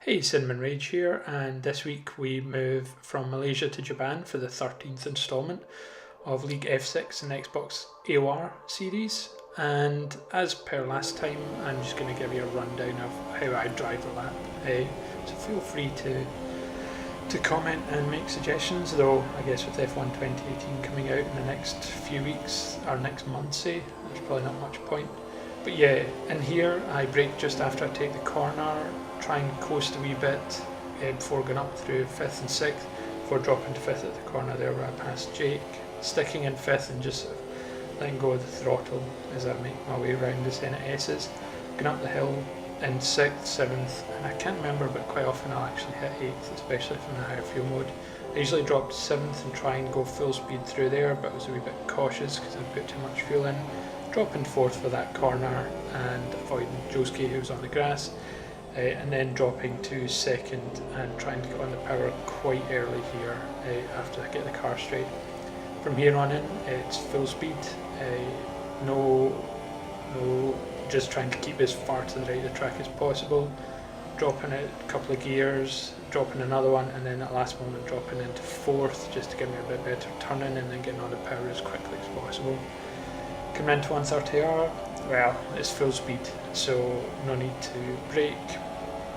Hey, Cinnamon Rage here, and this week we move from Malaysia to Japan for the 13th installment of League F6 and Xbox AOR series. And as per last time, I'm just going to give you a rundown of how I drive a lap. So feel free to comment and make suggestions, though I guess with F1 2018 coming out in the next few weeks, or next month say, there's probably not much point. But yeah, in here I brake just after I take the corner, try and coast a wee bit before going up through 5th and 6th, before dropping to 5th at the corner there where I passed Jake, sticking in 5th and just letting go of the throttle as I make my way around the Senate S's, going up the hill in 6th, 7th, and I can't remember, but quite often I'll actually hit 8th, especially from the higher fuel mode. I usually drop to 7th and try and go full speed through there, but I was a wee bit cautious because I put too much fuel in. Dropping 4th for that corner and avoiding Josuke who was on the grass, and then dropping to 2nd and trying to get on the power quite early here after I get the car straight. From here on in, it's full speed, just trying to keep as far to the right of the track as possible, dropping a couple of gears, dropping another one, and then at last moment dropping into 4th just to give me a bit better turning, and then getting on the power as quickly as possible. Coming into 130R, well, it's full speed, so no need to brake,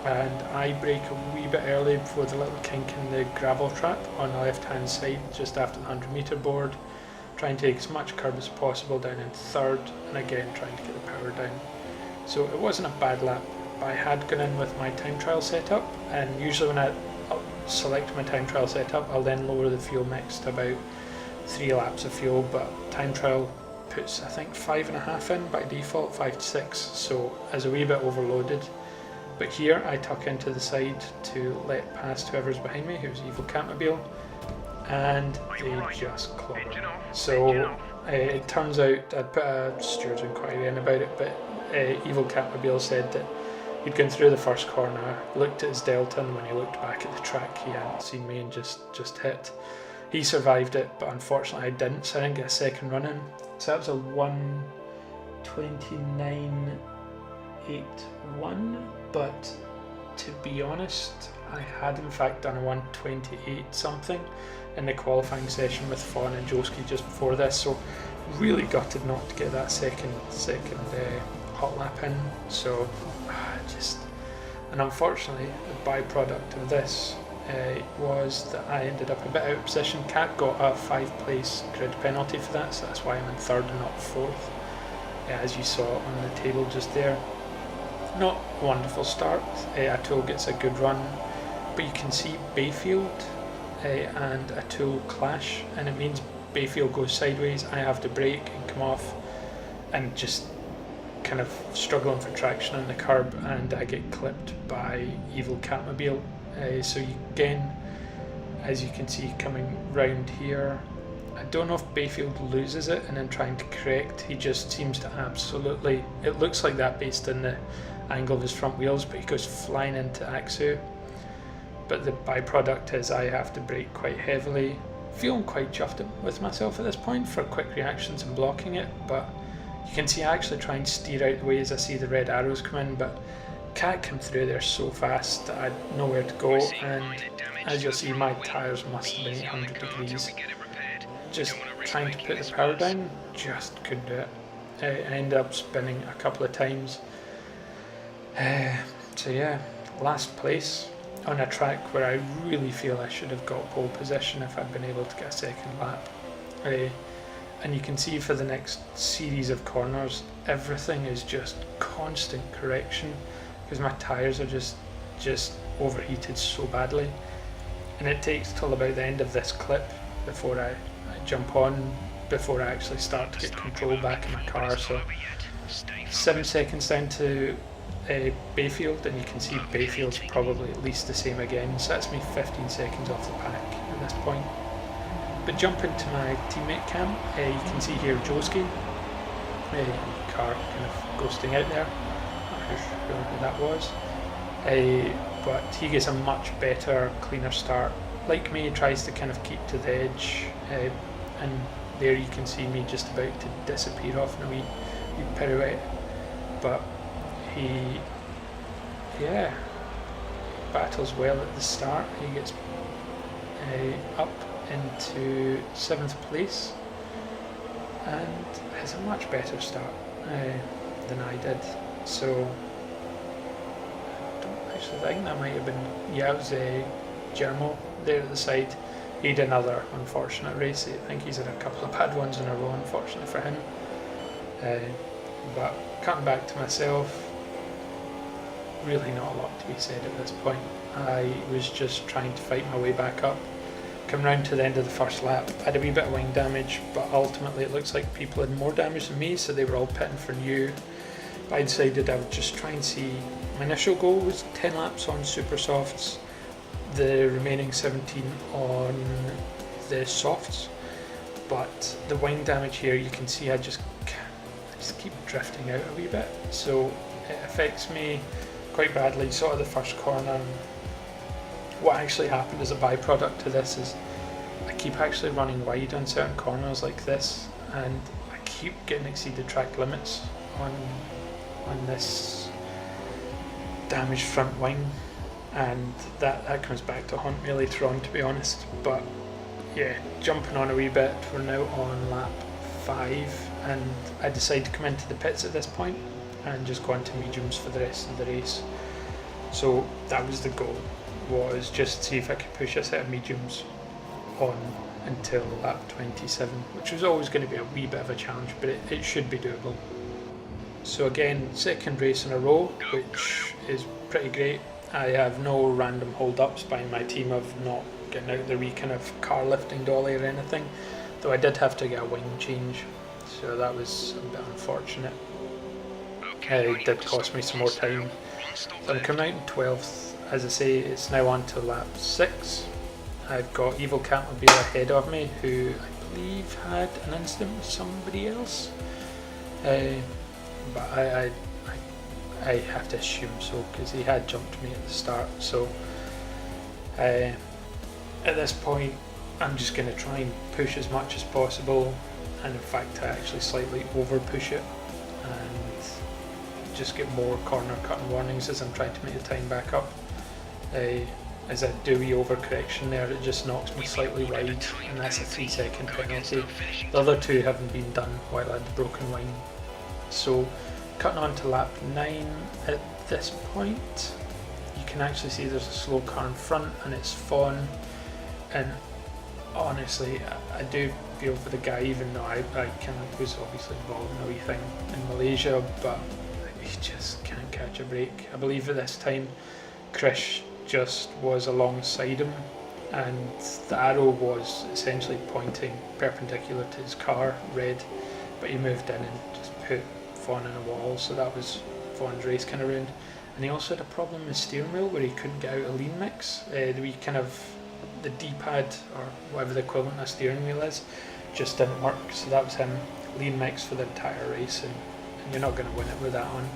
and I brake a wee bit early before the little kink in the gravel trap on the left hand side just after the 100-metre board, trying to take as much curb as possible down in 3rd, and again trying to get the power down. So it wasn't a bad lap, but I had gone in with my time trial setup, and usually when I select my time trial setup I'll then lower the fuel mix to about 3 laps of fuel, but time trial puts I think 5.5 in by default, 5 to 6, so as a wee bit overloaded. But here I tuck into the side to let past whoever's behind me, who's Evil Catmobile, and they just clobber. So it turns out I'd put a steward's inquiry in about it, but Evil Catmobile said that he'd gone through the first corner, looked at his delta, and when he looked back at the track he hadn't seen me and just hit. He survived it, but unfortunately I didn't, so I didn't get a second run in. So that was a 1:29.81, but to be honest, I had in fact done a 1:28 something in the qualifying session with Fawn and Josuke just before this, so really gutted not to get that second hot lap in. So and unfortunately the byproduct of this was that I ended up a bit out of position. Cat got a 5-place grid penalty for that, so that's why I'm in 3rd and not 4th, as you saw on the table just there. Not a wonderful start. Atul gets a good run, but you can see Bayfield and Atul clash, and it means Bayfield goes sideways, I have to brake and come off and just kind of struggling for traction on the curb, and I get clipped by Evil Catmobile. So again, as you can see coming round here, I don't know if Bayfield loses it and then trying to correct, he just seems to absolutely, it looks like that based on the angle of his front wheels, but he goes flying into Aksu. But the byproduct is I have to brake quite heavily, feeling quite chuffed with myself at this point for quick reactions and blocking it, but you can see I actually try and steer out the way as I see the red arrows come in, but Cat came through there so fast that I had nowhere to go, and as you'll see my tyres must have been 800 degrees. Just trying to put the power down, just couldn't do it. I ended up spinning a couple of times. So yeah, last place on a track where I really feel I should have got pole position if I'd been able to get a second lap. And you can see for the next series of corners, everything is just constant correction, because my tyres are just overheated so badly, and it takes till about the end of this clip before I jump on, before I actually start to get control back in my car. So 7 seconds down to Bayfield, and you can see Bayfield's probably at least the same again, so that's me 15 seconds off the pack at this point. But jumping to my teammate cam, you can see here Josuke, car kind of ghosting out there, not sure who that was, but he gets a much better, cleaner start. Like me, he tries to kind of keep to the edge, and there you can see me just about to disappear off in a wee pirouette, but he battles well at the start. He gets up into 7th place and has a much better start than I did. So I think that might have been, yeah, it was a Germo there at the side. He had another unfortunate race. I think he's had a couple of bad ones in a row, unfortunately for him. But cutting back to myself, really not a lot to be said at this point. I was just trying to fight my way back up. Come round to the end of the first lap, I had a wee bit of wing damage, but ultimately it looks like people had more damage than me, so they were all pitting for new. I decided I would just try and see. My initial goal was 10 laps on super softs, the remaining 17 on the softs, but the wing damage here, you can see I just keep drifting out a wee bit, so it affects me quite badly. Sort of the first corner. What actually happened as a byproduct to this is I keep actually running wide on certain corners like this, and I keep getting exceeded track limits on this damaged front wing, and that comes back to haunt me later on, to be honest. But yeah, jumping on a wee bit, we're now on lap 5, and I decided to come into the pits at this point and just go into mediums for the rest of the race. So that was the goal, was just see if I could push a set of mediums on until lap 27, which was always going to be a wee bit of a challenge, but it should be doable. So again, second race in a row, which is pretty great. I have no random hold-ups by my team of not getting out the wee kind of car lifting dolly or anything, though I did have to get a wing change, so that was a bit unfortunate. It did cost me some more time. So I'm coming out in 12th. As I say, it's now on to lap 6. I've got Evil Catmobile ahead of me, who I believe had an incident with somebody else. But I have to assume so, because he had jumped me at the start. So at this point, I'm just going to try and push as much as possible, and in fact I actually slightly over push it and just get more corner cutting warnings as I'm trying to make the time back up. As I do the overcorrection there, it just knocks me slightly wide, and that's a 3-second penalty. The other two haven't been done while I had the broken wing. So cutting on to lap 9 at this point, you can actually see there's a slow car in front, and it's Fawn, and honestly I do feel for the guy, even though I was obviously involved in a wee thing in Malaysia, but he just can't catch a break. I believe at this time Chris just was alongside him, and the arrow was essentially pointing perpendicular to his car, red, but he moved in and just put Fawn in a wall, so that was Fawn's race kind of round. And he also had a problem with his steering wheel where he couldn't get out a lean mix. The D-pad, or whatever the equivalent of steering wheel is, just didn't work, so that was him lean mix for the entire race, and you're not going to win it with that on.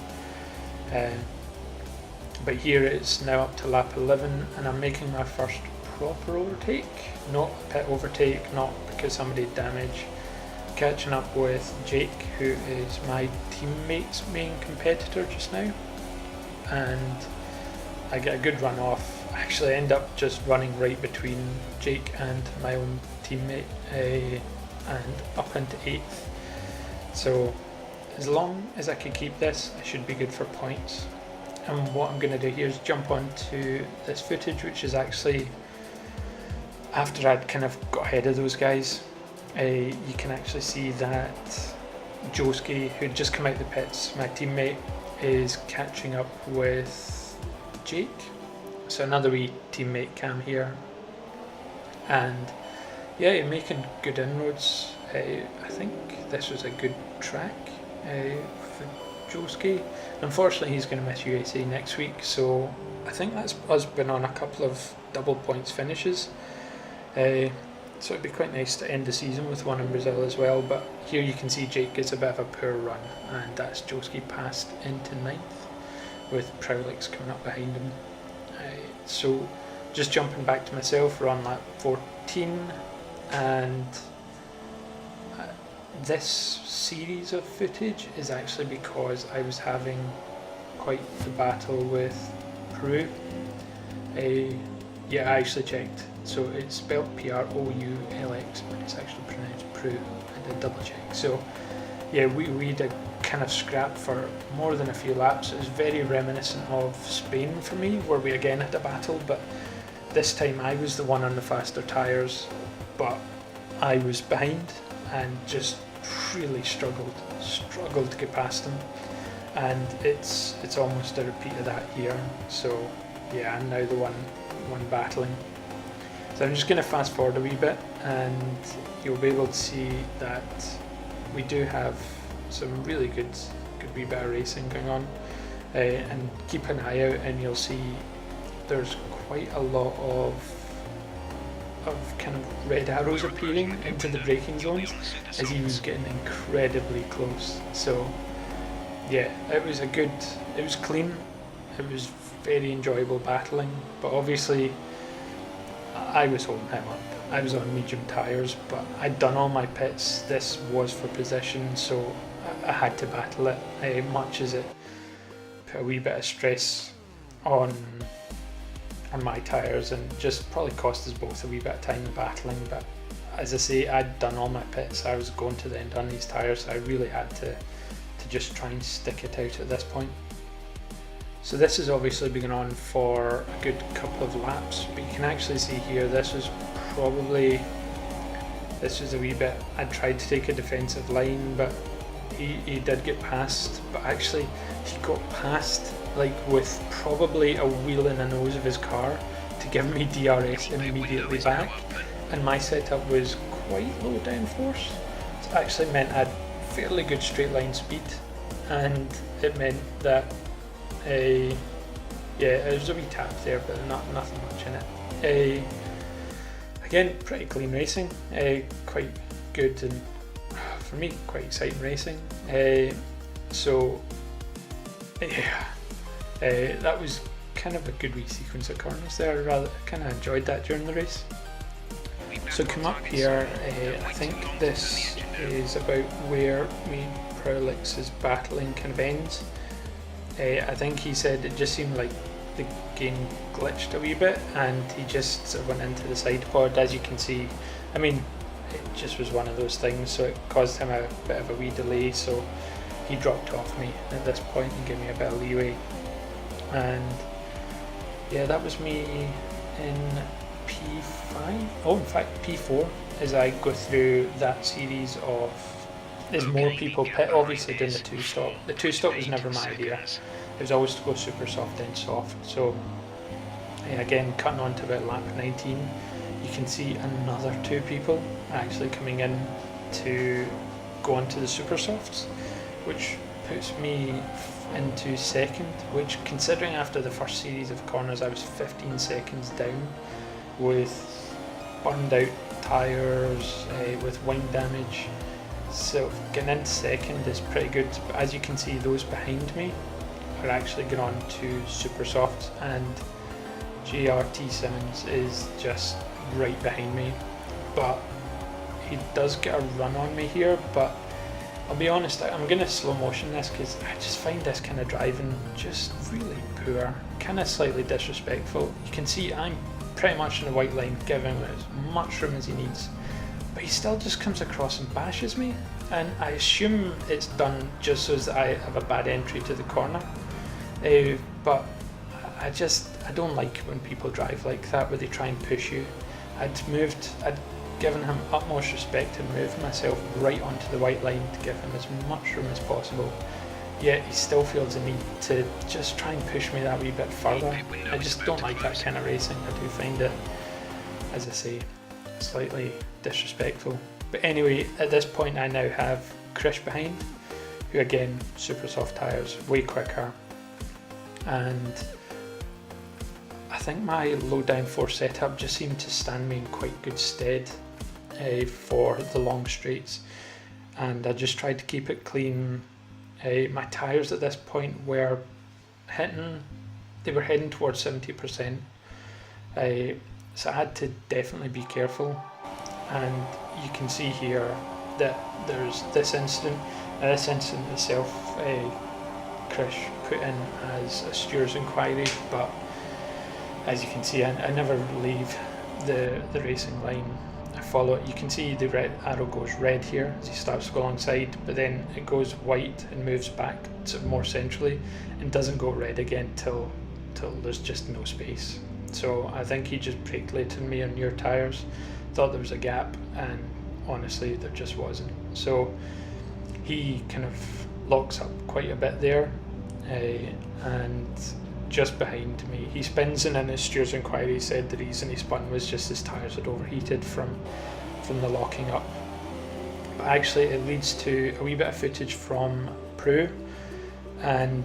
But here it's now up to lap 11, and I'm making my first proper overtake, not a pit overtake, not because somebody had damage. Catching up with Jake, who is my teammate's main competitor just now, and I get a good run off. I actually end up just running right between Jake and my own teammate, and up into 8th. So as long as I can keep this, I should be good for points. And what I'm going to do here is jump onto this footage, which is actually after I'd kind of got ahead of those guys. You can actually see that Joski, who'd just come out the pits, my teammate, is catching up with Jake. So another wee teammate cam here, and yeah, you're making good inroads. I think this was a good track for Joski. Unfortunately, he's going to miss USA next week, so I think that's us been on a couple of double points finishes. So it'd be quite nice to end the season with one in Brazil as well. But here you can see Jake gets a bit of a poor run, and that's Joski passed into 9th with Prowlix coming up behind him. So just jumping back to myself, we're on lap 14, and this series of footage is actually because I was having quite the battle with Peru. Yeah, I actually checked. So it's spelled Proulx, but it's actually pronounced Prue. I did double check. So yeah, we did kind of scrap for more than a few laps. It was very reminiscent of Spain for me, where we again had a battle, but this time I was the one on the faster tyres, but I was behind and just really struggled to get past them. And it's almost a repeat of that here. So yeah, I'm now the one battling. So I'm just going to fast forward a wee bit, and you'll be able to see that we do have some really good wee bit of racing going on. And keep an eye out, and you'll see there's quite a lot of kind of red arrows appearing into the braking zones as he was getting incredibly close. So yeah, it was clean, it was very enjoyable battling, but obviously I was holding him up. I was on medium tyres, but I'd done all my pits. This was for position, so I had to battle it, much as it put a wee bit of stress on my tyres and just probably cost us both a wee bit of time in battling. But as I say, I'd done all my pits. I was going to the end on these tyres, so I really had to just try and stick it out at this point. So this has obviously been on for a good couple of laps, but you can actually see here this was a wee bit, I tried to take a defensive line, but he did get past, but actually he got past like with probably a wheel in the nose of his car to give me DRS immediately back, and my setup was quite low downforce. It actually meant I had fairly good straight line speed, and it meant that yeah, there was a wee tap there, but nothing much in it. Again, pretty clean racing, quite good, and for me quite exciting racing. So yeah, that was kind of a good wee sequence of corners there. I kind of enjoyed that during the race. So come up here, I think this is about where Proulx's battling kind of ends. I think he said it just seemed like the game glitched a wee bit and he just sort of went into the side pod. As you can see, I mean, it just was one of those things, so it caused him a bit of a wee delay, so he dropped off me at this point and gave me a bit of leeway. And yeah, that was me in P5, in fact P4, as I go through that series of, there's more people pit, obviously doing the two-stop. The two-stop was never my idea. It was always to go super soft then soft. So again, cutting on to about lap 19, you can see another two people actually coming in to go onto the super softs, which puts me into second, which, considering after the first series of corners I was 15 seconds down with burned out tyres, with wind damage. So getting into second is pretty good, but as you can see, those behind me are actually going on to super softs, and JRT Simmons is just right behind me, but he does get a run on me here. But I'll be honest, I'm going to slow motion this because I just find this kind of driving just really poor, kind of slightly disrespectful. You can see I'm pretty much in the white line, giving him as much room as he needs, but he still just comes across and bashes me, and I assume it's done just so that I have a bad entry to the corner. But I don't like when people drive like that, where they try and push you. I'd given him utmost respect and moved myself right onto the white line to give him as much room as possible, yet he still feels the need to just try and push me that wee bit further. I just don't like that kind of racing. I do find it, as I say, slightly disrespectful. But anyway, at this point I now have Krish behind, who again, super soft tyres, way quicker, and I think my low downforce setup just seemed to stand me in quite good stead for the long straights, and I just tried to keep it clean. My tyres at this point were heading towards 70%, so I had to definitely be careful. And you can see here that there's this incident. Now this incident itself, Krish put in as a stewards inquiry, but as you can see, I never leave the racing line. I follow it. You can see the red arrow goes red here as he starts to go alongside, but then it goes white and moves back to more centrally and doesn't go red again till there's just no space. So I think he just braked later than me on newer tyres, thought there was a gap, and honestly there just wasn't. So he kind of locks up quite a bit there, and just behind me he spins, and in his steers inquiry said the reason he spun was just his tyres had overheated from the locking up. But actually it leads to a wee bit of footage from Prue, and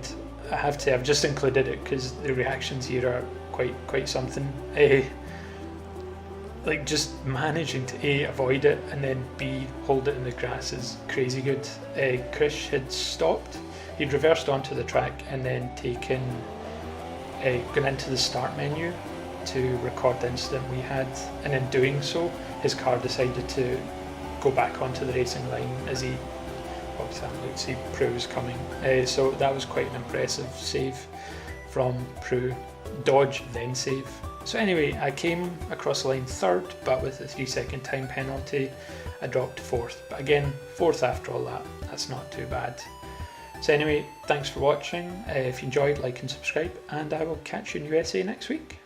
I have to, I've just included it because the reactions here are quite something. Like just managing to A, avoid it, and then B, hold it in the grass is crazy good. Krish had stopped, he'd reversed onto the track and then gone into the start menu to record the incident we had, and in doing so his car decided to go back onto the racing line as he obviously see Prue was coming. So that was quite an impressive save from Prue. Dodge then save. So anyway, I came across the line third, but with a 3-second time penalty I dropped fourth. But again, fourth after all that, that's not too bad. So anyway, thanks for watching. If you enjoyed, like and subscribe, and I will catch you in USA next week.